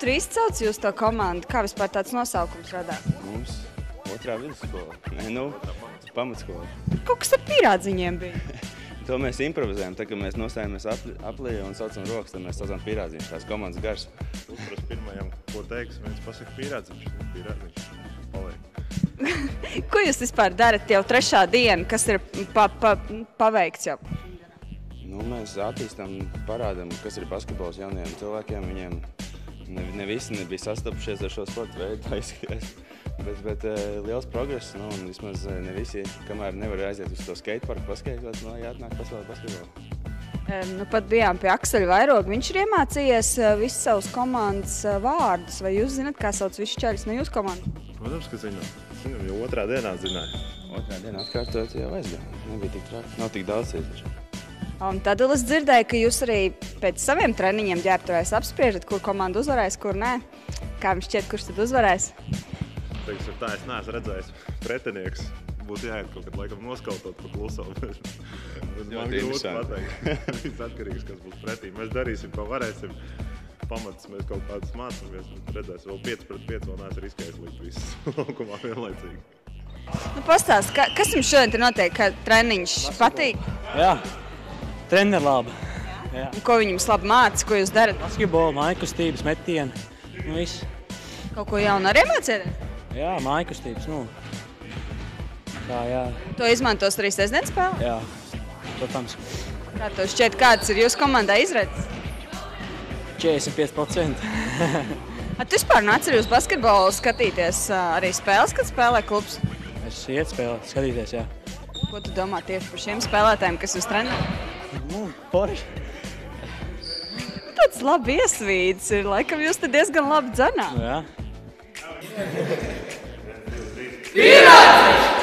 ātri izcauc jūs to komandu? Kā vispār tāds nosaukums radās? Mums otrā vidusskola. Pamatskola. Kaut kas ar pīrādziņiem bija. To mēs improvizējam. Tā, kad mēs nostājamies aplī un saucam rokas, tad mēs saucam pīrādziņš. Tās komandas gars. Uzprast pirmajam, ko teiks, viens pasaka pīrādziņš. Pīrādziņš paliek. Ko jūs vispār darat jau trešā diena? Kas ir paveikts jau? Mēs attīstam, parādam, kas ir basketbols jauniem cilvēkiem. Viņiem ne visi nebija sastapušies ar šo sporta veidu, tā izskatās. Bet liels progress, un vismaz ne visi, kamēr nevar aiziet uz to skateparku paskaitot, jāatnāk paspēlēt basketbolu. Pat bijām pie Akseļa Vairoga. Viņš ir iemācījies visus savus komandas vārdus. Vai jūs zināt, kā sauc visus čaļus no jūsu komandas? Protams, ka zinām. Jo otrā dienā zināju. Otrā dienā atkārtot jau aizgāja. Nebija tik traki. Nav tik daudz cieši. Un tad es dzirdēju, ka jūs arī pēc saviem treniņiem ģērbtuvēs apspriežat, kur komanda uzvarēs, kur nē. Kā jums šķiet, kurš tad uzvarēs? Teiksim, tā es neesmu redzējis pretinieks. Būtu jāiet kaut kad laikam noskautot pa kluso. Man grūti pateikt. Viss atkarīgs, kas būs pretī. Mēs darīsim, ko varēsim. Pamatas mēs kaut kādus mācāmies. Redzēsim, vēl 5 pret 5 vēl neesmu riskējis likt visus laukumā vienlaicīgi. Pastāst, kas jums šodien notiek, ka treniņš patīk? Jā, treni ir labi. Jā. Un ko viņi jums labi māca, ko jūs darat? Basketbolu, mājkustības, metieni, viss. Kaut ko jaunu arī mācieties? Jā, mājkustības, Tā, jā. To izmantos arī sestdienas spēlē? Jā, protams. Kā to šķiet, kāds ir jūsu komandā izredzes? 45%. Tu vispār nāc arī uz basketbolu skatīties arī spēles, kad spēlē klubs? Es iet skatīties, jā. Ko tu domā tieši par šiem spēlētājiem, kas jūs trenē? Forši. Tāds labi iesvīds ir, laikam jūs te diezgan labi dzenā. Jā. Pīrādziņš!